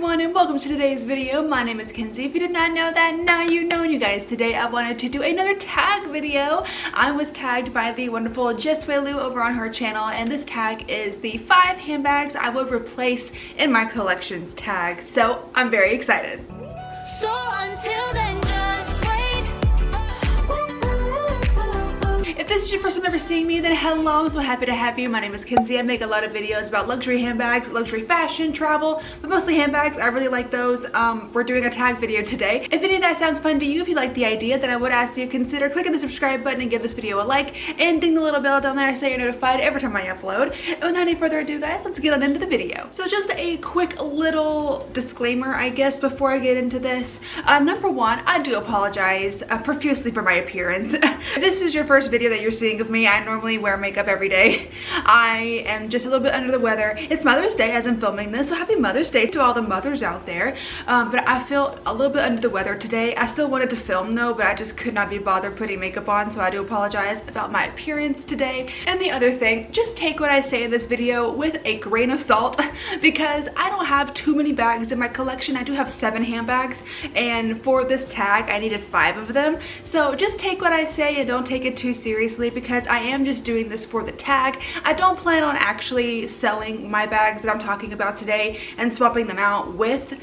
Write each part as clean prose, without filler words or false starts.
everyone and welcome to today's video. My name is Kenzie. If you did not know that, now you know. And you guys, today I wanted to do another tag video. I was tagged by the wonderful Ysl Lulu over on her channel, and this tag is the 5 handbags I would replace in my collections tag. So I'm very excited. So until then, just wait. If this is your first time ever seeing me, then hello, I'm so happy to have you. My name is Kenzie. I make a lot of videos about luxury handbags, luxury fashion, travel, but mostly handbags. I really like those. We're doing a tag video today. If any of that sounds fun to you, if you like the idea, then I would ask you to consider clicking the subscribe button and give this video a like, and ding the little bell down there so you're notified every time I upload. And without any further ado, guys, let's get on into the video. So just a quick little disclaimer, I guess, before I get into this. Number one, I do apologize profusely for my appearance. If this is your first video that you're seeing of me, I normally wear makeup every day. I am just a little bit under the weather. It's Mother's Day as I'm filming this, so happy Mother's Day to all the mothers out there. But I feel a little bit under the weather today. I still wanted to film though, but I just could not be bothered putting makeup on, so I do apologize about my appearance today. And the other thing, just take what I say in this video with a grain of salt because I don't have too many bags in my collection. I do have 7 handbags, and for this tag I needed 5 of them. So just take what I say and don't take it too seriously, because I am just doing this for the tag. I don't plan on actually selling my bags that I'm talking about today and swapping them out with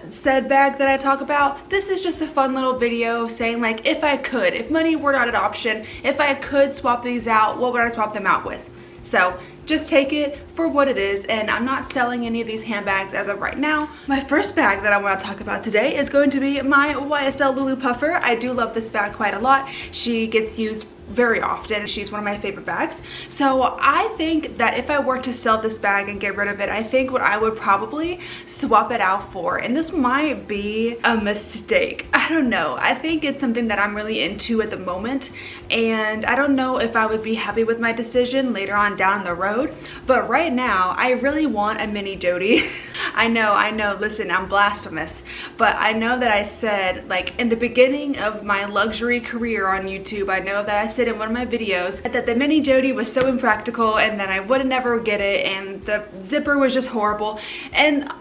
said bag that I talk about. This is just a fun little video saying, like, if I could, if money were not an option, if I could swap these out, what would I swap them out with? So just take it for what it is, and I'm not selling any of these handbags as of right now. My first bag that I want to talk about today is going to be my Ysl Lulu Puffer. I do love this bag quite a lot. She gets used very often. She's one of my favorite bags. So I think that if I were to sell this bag and get rid of it, I think what I would probably swap it out for, and this might be a mistake, I don't know. I think it's something that I'm really into at the moment, and I don't know if I would be happy with my decision later on down the road, but right now I really want a mini Jody. I know, listen, I'm blasphemous, but I know that I said, like, in the beginning of my luxury career on YouTube, I know that I said in one of my videos that the mini Jody was so impractical and that I would never get it, and the zipper was just horrible, and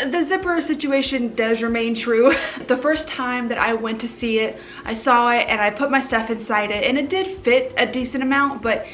the zipper situation does remain true. The first time that I went to see it, I saw it and I put my stuff inside it, and it did fit a decent amount, but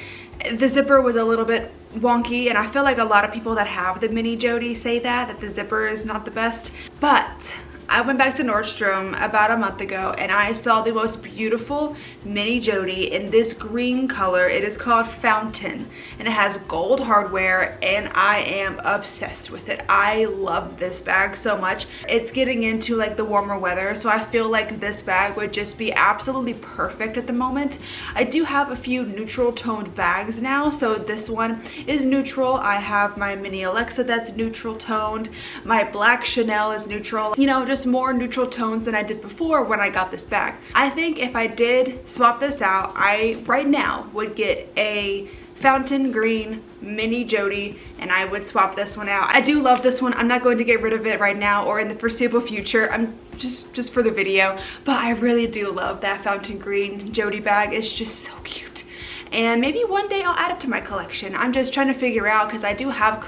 the zipper was a little bit wonky, and I feel like a lot of people that have the mini Jody say that the zipper is not the best. But I went back to Nordstrom about a month ago and I saw the most beautiful mini Jody in this green color. It is called Fountain and it has gold hardware, and I am obsessed with it. I love this bag so much. It's getting into like the warmer weather, so I feel like this bag would just be absolutely perfect at the moment. I do have a few neutral toned bags now, so this one is neutral. I have my mini Alexa that's neutral toned. My black Chanel is neutral. You know, just more neutral tones than I did before when I got this bag. I think if I did swap this out, I right now would get a Fountain green mini Jody, and I would swap this one out. I do love this one. I'm not going to get rid of it right now or in the foreseeable future. I'm just for the video, but I really do love that Fountain green Jody bag. It's just so cute, and maybe one day I'll add it to my collection. I'm just trying to figure out, because I do have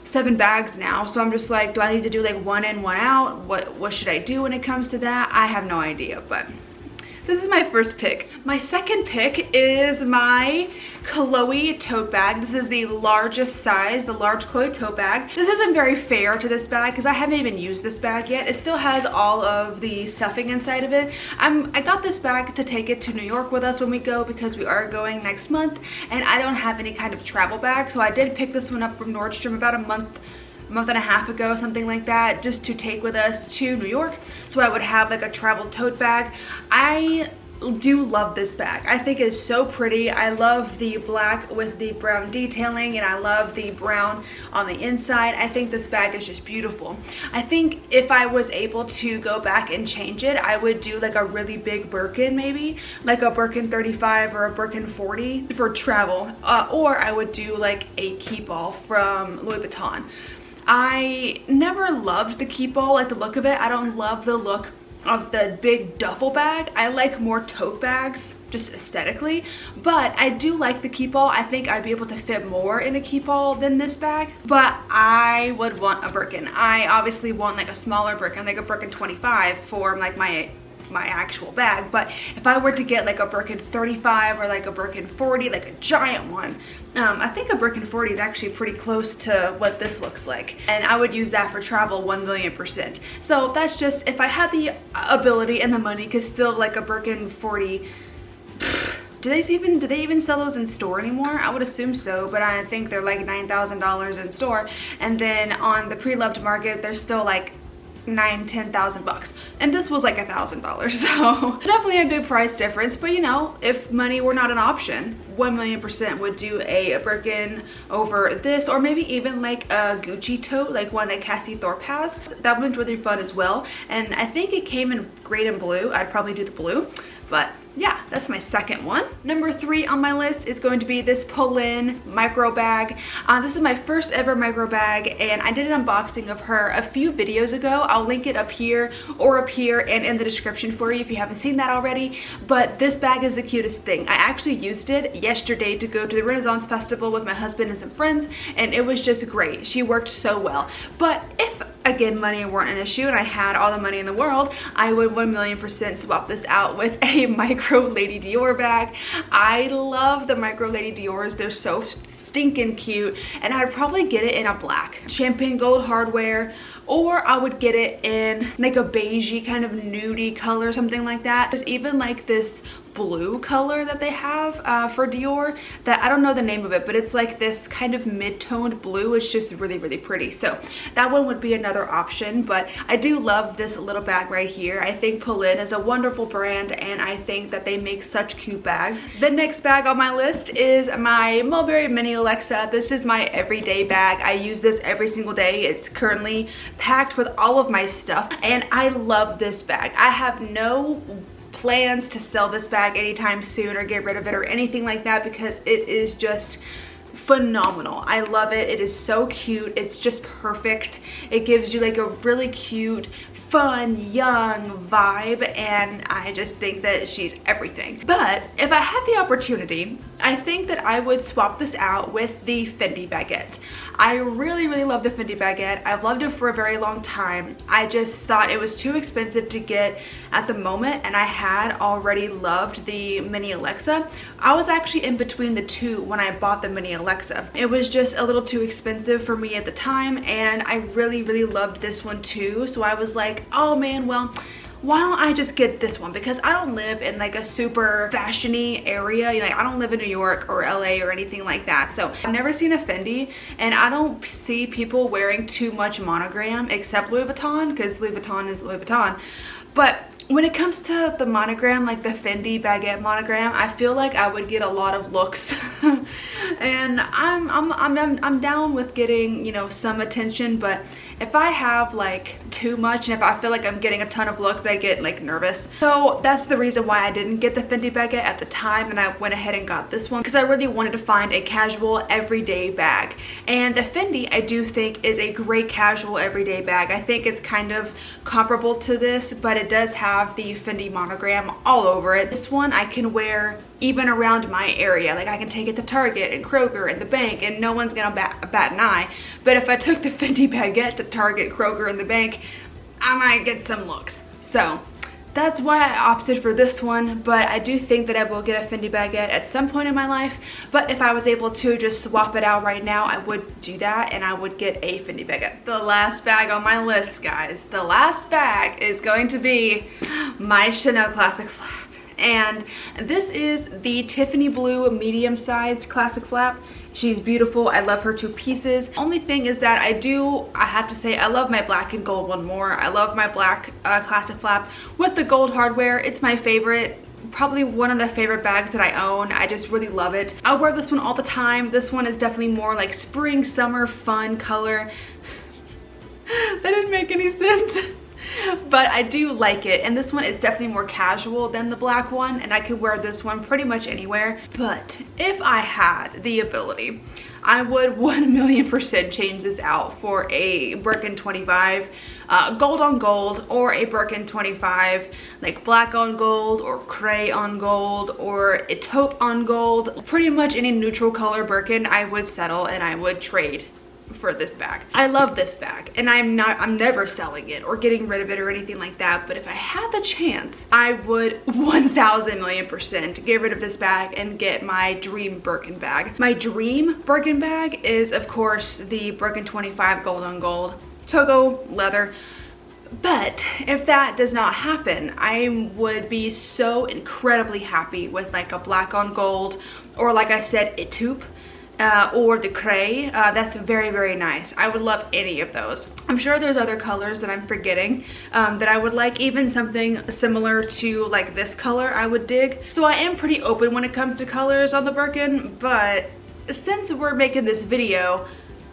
7 bags now, so I'm just like, do I need to do like one in, one out? What should I do when it comes to that? I have no idea, but this is my first pick. My second pick is my Chloe Tote Bag. This is the largest size, the large Chloe Tote Bag. This isn't very fair to this bag because I haven't even used this bag yet. It still has all of the stuffing inside of it. I got this bag to take it to New York with us when we go, because we are going next month, and I don't have any kind of travel bag, so I did pick this one up from Nordstrom about a month and a half ago, something like that, just to take with us to New York, so I would have like a travel tote bag. I do love this bag. I think it's so pretty. I love the black with the brown detailing, and I love the brown on the inside. I think this bag is just beautiful. I think if I was able to go back and change it, I would do like a really big Birkin, maybe like a Birkin 35 or a Birkin 40 for travel, or I would do like a Keepall from Louis Vuitton. I never loved the Keepall, like the look of it. I don't love the look of the big duffel bag. I like more tote bags. just aesthetically, but I do like the keep-all. I think I'd be able to fit more in a keep-all than this bag, but I would want a Birkin. I obviously want like a smaller Birkin, like a Birkin 25 for like my actual bag. But if I were to get like a Birkin 35 or like a Birkin 40, like a giant one, I think a Birkin 40 is actually pretty close to what this looks like, and I would use that for travel 1,000,000%. So that's just if I had the ability and the money, because still like a Birkin 40, do they even sell those in store anymore? I would assume so, but I think they're like $9,000 in store, and then on the pre-loved market they're still like $10,000, and this was like $1,000, so definitely a big price difference. But you know, if money were not an option, 1,000,000% would do a Birkin over this, or maybe even like a Gucci tote, like one that Cassie Thorpe has. That one's really fun as well, and I think it came in great in blue. I'd probably do the blue, but yeah, that's my second one. Number 3 on my list is going to be this pull-in micro bag. This is my first ever micro bag, and I did an unboxing of her a few videos ago. I'll link it up here or up here and in the description for you if you haven't seen that already. But this bag is the cutest thing. I actually used it yesterday to go to the Renaissance Festival with my husband and some friends, and it was just great. She worked so well. But if again money weren't an issue and I had all the money in the world, I would 1,000,000% swap this out with a micro Lady Dior bag. I love the micro Lady Diors. They're so stinking cute, and I'd probably get it in a black champagne gold hardware, or I would get it in like a beigey kind of nudie color, something like that. There's even like this blue color that they have for Dior that I don't know the name of it, but it's like this kind of mid-toned blue. It's just really, really pretty. So that one would be another option, but I do love this little bag right here. I think Pull-In is a wonderful brand, and I think that they make such cute bags. The next bag on my list is my Mulberry Mini Alexa. This is my everyday bag. I use this every single day. It's currently packed with all of my stuff, and I love this bag. I have no plans to sell this bag anytime soon or get rid of it or anything like that, because it is just phenomenal. I love it. It is so cute. It's just perfect. It gives you like a really cute, fun, young vibe, and I just think that she's everything. But if I had the opportunity, I think that I would swap this out with the Fendi baguette. I really, really love the Fendi baguette. I've loved it for a very long time. I just thought it was too expensive to get at the moment, and I had already loved the Mini Alexa. I was actually in between the two when I bought the Mini Alexa. It was just a little too expensive for me at the time, and I really, really loved this one too. So I was like, oh man, well, why don't I just get this one? Because I don't live in like a super fashiony area. You know, I don't live in New York or LA or anything like that. So I've never seen a Fendi, and I don't see people wearing too much monogram except Louis Vuitton, because Louis Vuitton is Louis Vuitton. But when it comes to the monogram, like the Fendi baguette monogram, I feel like I would get a lot of looks. And I'm down with getting, you know, some attention, but if I have like too much and if I feel like I'm getting a ton of looks, I get like nervous. So that's the reason why I didn't get the Fendi baguette at the time, and I went ahead and got this one because I really wanted to find a casual everyday bag. And the Fendi, I do think, is a great casual everyday bag. I think it's kind of comparable to this, but it does have the Fendi monogram all over it. This one I can wear even around my area. Like I can take it to Target and Kroger and the bank, and no one's gonna bat an eye. But if I took the Fendi baguette to Target, Kroger, and the bank, I might get some looks. So that's why I opted for this one, but I do think that I will get a Fendi baguette at some point in my life. But if I was able to just swap it out right now, I would do that, and I would get a Fendi baguette. The last bag on my list, guys, the last bag is going to be my Chanel Classic Flap. And this is the Tiffany Blue medium-sized Classic Flap. She's beautiful. I love her to pieces. Only thing is that I have to say, I love my black and gold one more. I love my black Classic Flap with the gold hardware. It's my favorite. Probably one of the favorite bags that I own. I just really love it. I wear this one all the time. This one is definitely more like spring, summer, fun color. That didn't make any sense. but I do like it. And this one is definitely more casual than the black one, and I could wear this one pretty much anywhere. But if I had the ability, I would 1,000,000% change this out for a Birkin 25 gold on gold, or a Birkin 25 like black on gold or cray on gold or a taupe on gold. Pretty much any neutral color Birkin I would settle and I would trade for this bag. I love this bag, and I'm never selling it or getting rid of it or anything like that, but if I had the chance, I would 1,000,000,000% get rid of this bag and get my dream Birkin bag. My dream Birkin bag is, of course, the Birkin 25 gold on gold, Togo leather. But if that does not happen, I would be so incredibly happy with like a black on gold, or like I said, a taupe. Or the cray. That's very, very nice. I would love any of those. I'm sure there's other colors that I'm forgetting that I would like. Even something similar to like this color I would dig. So I am pretty open when it comes to colors on the Birkin, but since we're making this video,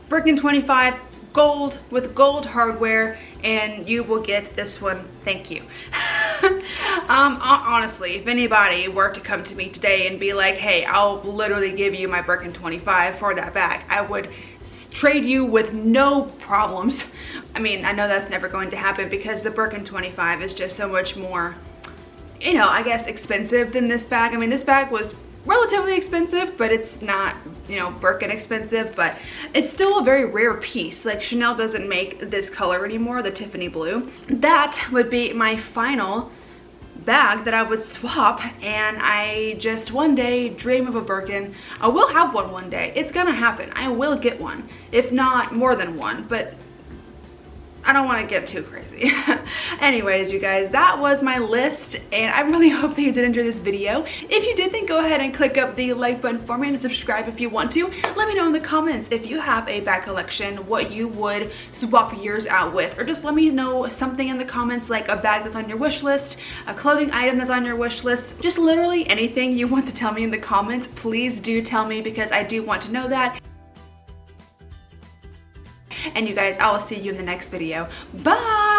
Birkin 25 gold with gold hardware, and you will get this one. Thank you. Honestly, if anybody were to come to me today and be like, hey, I'll literally give you my Birkin 25 for that bag, I would trade you with no problems. I mean, I know that's never going to happen because the Birkin 25 is just so much more, you know, I guess expensive than this bag. I mean, this bag was relatively expensive, but it's not, you know, Birkin expensive, but it's still a very rare piece. Like, Chanel doesn't make this color anymore, the Tiffany blue. That would be my final bag that I would swap, and I just one day dream of a Birkin. I will have one day. It's gonna happen. I will get one, if not more than one, but I don't want to get too crazy. Anyways, you guys, that was my list, and I really hope that you did enjoy this video. If you did, then go ahead and click up the like button for me and subscribe if you want to. Let me know in the comments if you have a bag collection, what you would swap yours out with, or just let me know something in the comments, like a bag that's on your wish list, a clothing item that's on your wish list, just literally anything you want to tell me in the comments. Please do tell me, because I do want to know that. And you guys, I will see you in the next video. Bye!